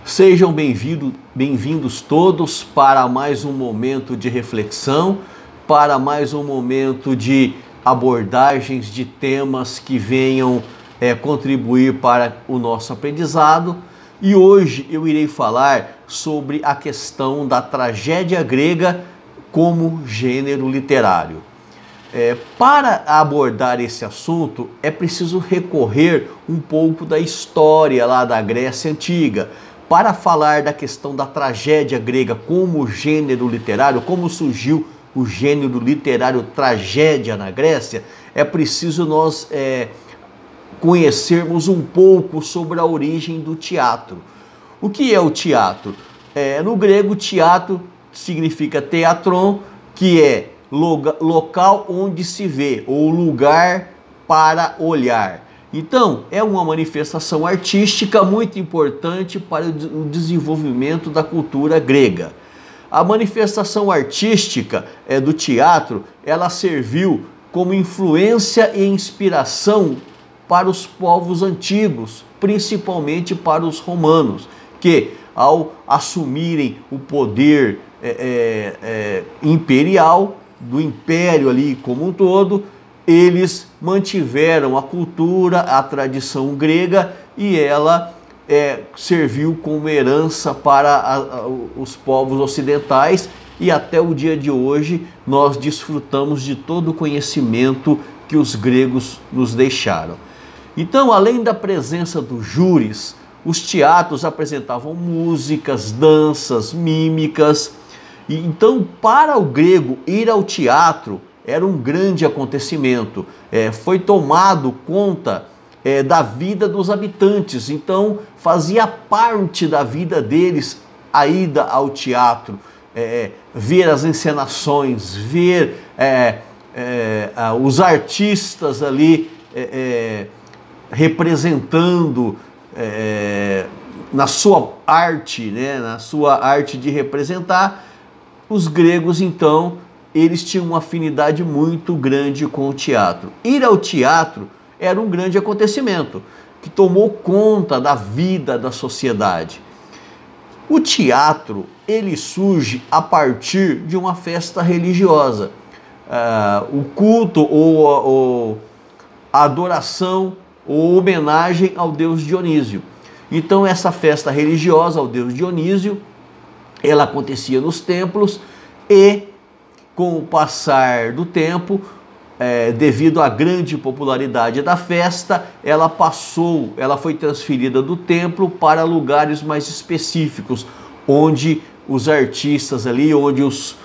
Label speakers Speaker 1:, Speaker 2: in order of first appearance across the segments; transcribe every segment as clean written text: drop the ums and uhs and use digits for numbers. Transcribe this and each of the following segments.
Speaker 1: Sejam bem-vindos todos para mais um momento de reflexão, para mais um momento de abordagens de temas que venham contribuir para o nosso aprendizado. E hoje eu irei falar sobre a questão da tragédia grega como gênero literário. Para abordar esse assunto, é preciso recorrer um pouco da história lá da Grécia Antiga. Para falar da questão da tragédia grega como gênero literário, como surgiu o gênero literário tragédia na Grécia, é preciso nós conhecermos um pouco sobre a origem do teatro. O que é o teatro? No grego, teatro significa teatron, que é local onde se vê, ou lugar para olhar. Então, é uma manifestação artística muito importante para o desenvolvimento da cultura grega. A manifestação artística do teatro, ela serviu como influência e inspiração para os povos antigos, principalmente para os romanos, que ao assumirem o poder imperial, do império ali como um todo, eles mantiveram a cultura, a tradição grega, e ela serviu como herança para os povos ocidentais, e até o dia de hoje nós desfrutamos de todo o conhecimento que os gregos nos deixaram. Então, além da presença dos júris, os teatros apresentavam músicas, danças, mímicas. E então, para o grego, ir ao teatro era um grande acontecimento, foi tomado conta da vida dos habitantes, então fazia parte da vida deles a ida ao teatro, ver as encenações, ver os artistas ali representando na sua arte, na sua arte de representar. Os gregos, então, eles tinham uma afinidade muito grande com o teatro. Ir ao teatro era um grande acontecimento que tomou conta da vida da sociedade. O teatro, ele surge a partir de uma festa religiosa. O culto ou a adoração ou homenagem ao deus Dionísio. Então, essa festa religiosa ao deus Dionísio, ela acontecia nos templos e, com o passar do tempo, devido à grande popularidade da festa, ela foi transferida do templo para lugares mais específicos, onde os artistas ali, onde os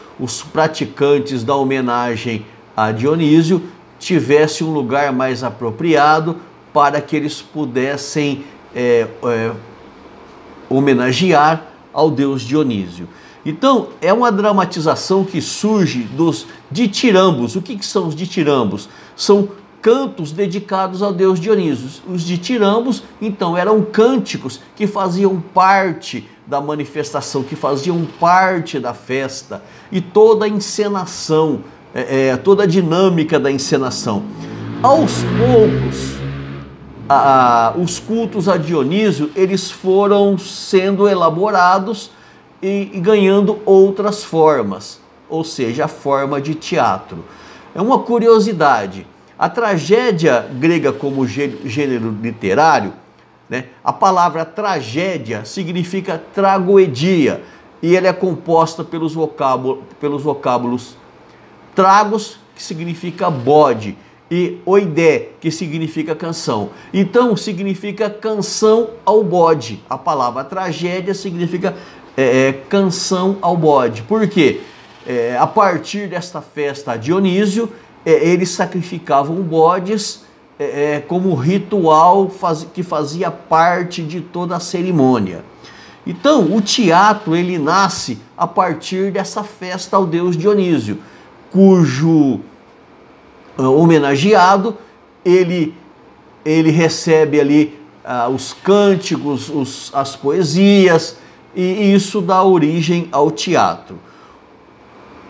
Speaker 1: praticantes da homenagem a Dionísio tivessem um lugar mais apropriado para que eles pudessem homenagear ao deus Dionísio. Então, é uma dramatização que surge dos ditirambos. O que são os ditirambos? São cantos dedicados ao deus Dionísio. Os ditirambos, então, eram cânticos que faziam parte da manifestação, que faziam parte da festa, e toda a encenação, toda a dinâmica da encenação. Aos poucos, os cultos a Dionísio, eles foram sendo elaborados e ganhando outras formas, ou seja, a forma de teatro. É uma curiosidade, a tragédia grega como gênero literário, a palavra tragédia significa tragoedia, e ela é composta pelos vocábulos tragos, que significa bode, e oidé, que significa canção. Então, significa canção ao bode. A palavra tragédia significa canção ao bode. Por quê? A partir desta festa a Dionísio, eles sacrificavam bodes como ritual que fazia parte de toda a cerimônia. Então, o teatro, ele nasce a partir dessa festa ao deus Dionísio, cujo homenageado, ele recebe ali os cânticos, as poesias, e isso dá origem ao teatro.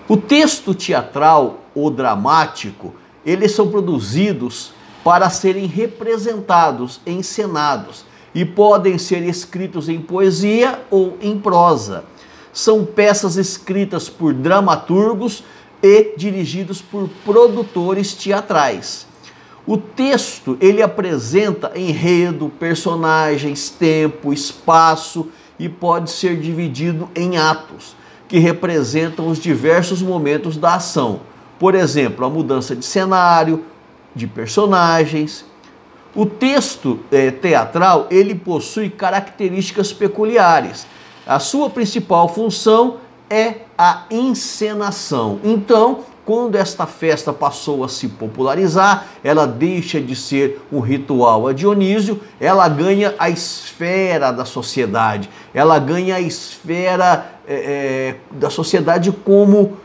Speaker 1: O texto teatral ou dramático, eles são produzidos para serem representados, encenados. e podem ser escritos em poesia ou em prosa. São peças escritas por dramaturgos e dirigidos por produtores teatrais. O texto, ele apresenta enredo, personagens, tempo, espaço e pode ser dividido em atos, que representam os diversos momentos da ação. Por exemplo, a mudança de cenário, de personagens. O texto teatral, ele possui características peculiares. A sua principal função é a encenação. Então, quando esta festa passou a se popularizar, ela deixa de ser um ritual a Dionísio, ela ganha a esfera da sociedade, ela ganha a esfera da sociedade como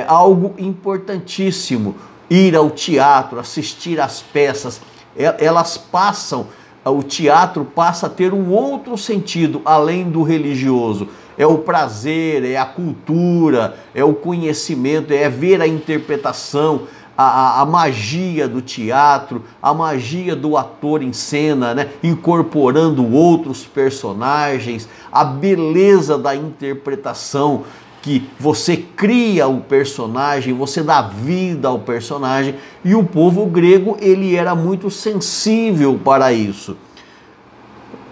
Speaker 1: algo importantíssimo. Ir ao teatro, assistir às peças, elas passam, o teatro passa a ter um outro sentido além do religioso. É o prazer, é a cultura, é o conhecimento, é ver a interpretação, a magia do teatro, a magia do ator em cena, né? Incorporando outros personagens, a beleza da interpretação, que você cria o personagem, você dá vida ao personagem, e o povo grego, ele era muito sensível para isso.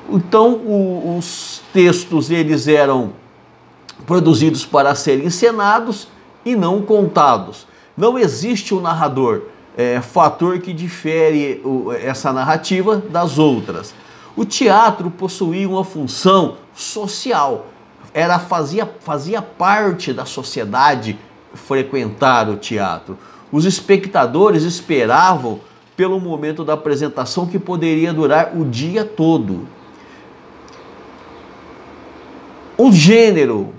Speaker 1: Então, os textos, eles eram produzidos para serem encenados e não contados. Não existe um narrador, fator que difere essa narrativa das outras. O teatro possuía uma função social, fazia parte da sociedade frequentar o teatro. Os espectadores esperavam pelo momento da apresentação, que poderia durar o dia todo. O gênero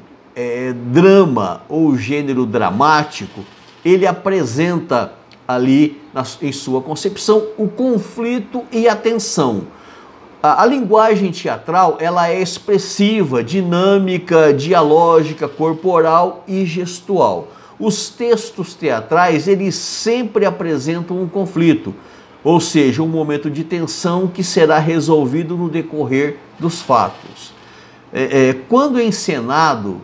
Speaker 1: drama ou gênero dramático, ele apresenta ali em sua concepção o conflito e a tensão. A linguagem teatral, ela é expressiva, dinâmica, dialógica, corporal e gestual. Os textos teatrais, eles sempre apresentam um conflito, ou seja, um momento de tensão que será resolvido no decorrer dos fatos. Quando encenado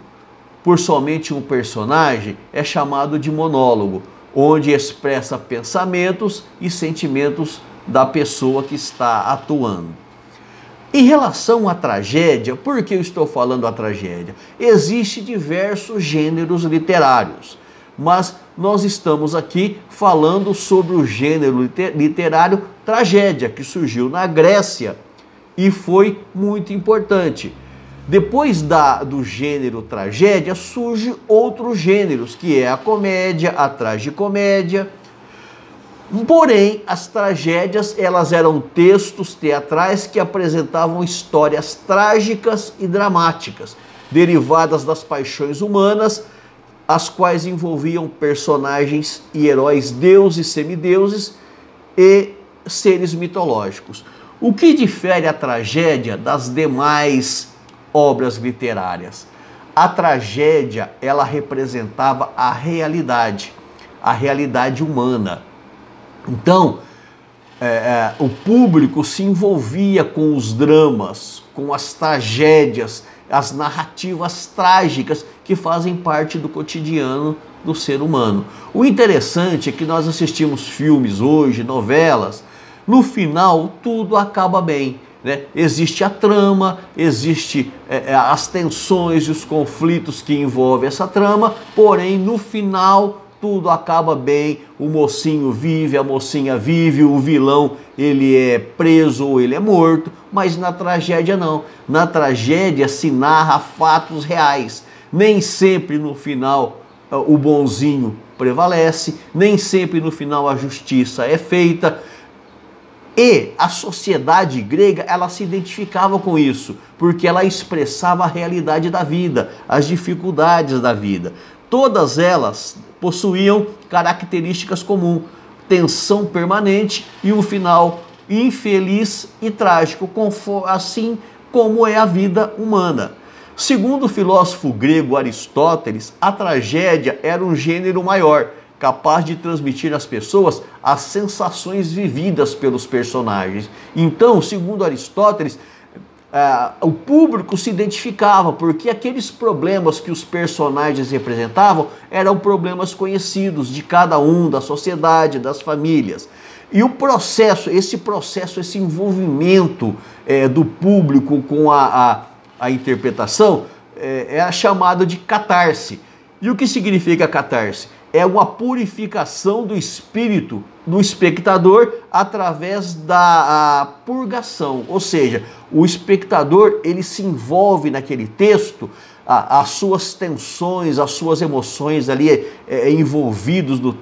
Speaker 1: por somente um personagem, é chamado de monólogo, onde expressa pensamentos e sentimentos da pessoa que está atuando. Em relação à tragédia, por que eu estou falando a tragédia? Existem diversos gêneros literários, mas nós estamos aqui falando sobre o gênero literário tragédia, que surgiu na Grécia e foi muito importante. Depois do gênero tragédia, surgem outros gêneros, que é a comédia, a tragicomédia. Porém, as tragédias, elas eram textos teatrais que apresentavam histórias trágicas e dramáticas, derivadas das paixões humanas, as quais envolviam personagens e heróis, deuses, semideuses e seres mitológicos. O que difere a tragédia das demais obras literárias? A tragédia, ela representava a realidade humana. Então, o público se envolvia com os dramas, com as tragédias, as narrativas trágicas que fazem parte do cotidiano do ser humano. O interessante é que nós assistimos filmes hoje, novelas, no final tudo acaba bem, né? Existe a trama, existe as tensões e os conflitos que envolvem essa trama, porém no final tudo acaba bem, o mocinho vive, a mocinha vive, o vilão ele é preso ou ele é morto, mas na tragédia não. Na tragédia se narra fatos reais. Nem sempre no final o bonzinho prevalece, nem sempre no final a justiça é feita. E a sociedade grega, ela se identificava com isso, porque ela expressava a realidade da vida, as dificuldades da vida. Todas elas possuíam características comuns, tensão permanente e um final infeliz e trágico, assim como é a vida humana. Segundo o filósofo grego Aristóteles, a tragédia era um gênero maior, capaz de transmitir às pessoas as sensações vividas pelos personagens. Então, segundo Aristóteles, o público se identificava porque aqueles problemas que os personagens representavam eram problemas conhecidos de cada um, da sociedade, das famílias. E esse envolvimento do público com a interpretação é chamado de catarse. E o que significa catarse? É uma purificação do espírito do espectador através da purgação, ou seja, o espectador ele se envolve naquele texto, as suas tensões, as suas emoções ali envolvidos no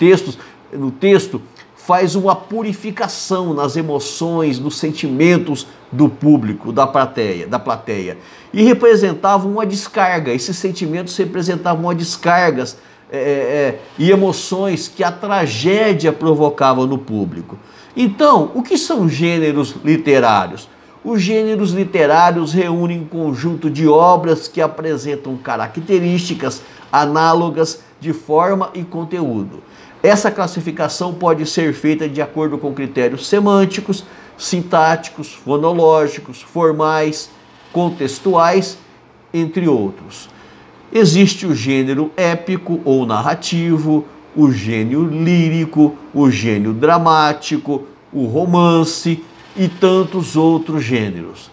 Speaker 1: texto faz uma purificação nas emoções, nos sentimentos do público, da plateia. E representavam uma descarga, esses sentimentos representavam uma descarga e emoções que a tragédia provocava no público. Então, o que são gêneros literários? Os gêneros literários reúnem um conjunto de obras que apresentam características análogas de forma e conteúdo. Essa classificação pode ser feita de acordo com critérios semânticos, sintáticos, fonológicos, formais, contextuais, entre outros. Existe o gênero épico ou narrativo, o gênero lírico, o gênero dramático, o romance e tantos outros gêneros.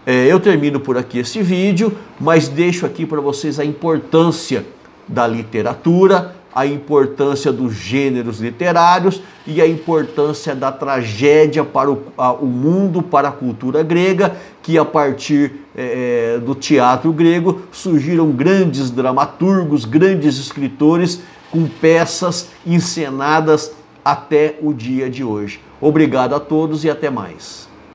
Speaker 1: Eu termino por aqui esse vídeo, mas deixo aqui para vocês a importância da literatura, a importância dos gêneros literários e a importância da tragédia para o mundo, para a cultura grega, que a partir do teatro grego surgiram grandes dramaturgos, grandes escritores com peças encenadas até o dia de hoje. Obrigado a todos e até mais.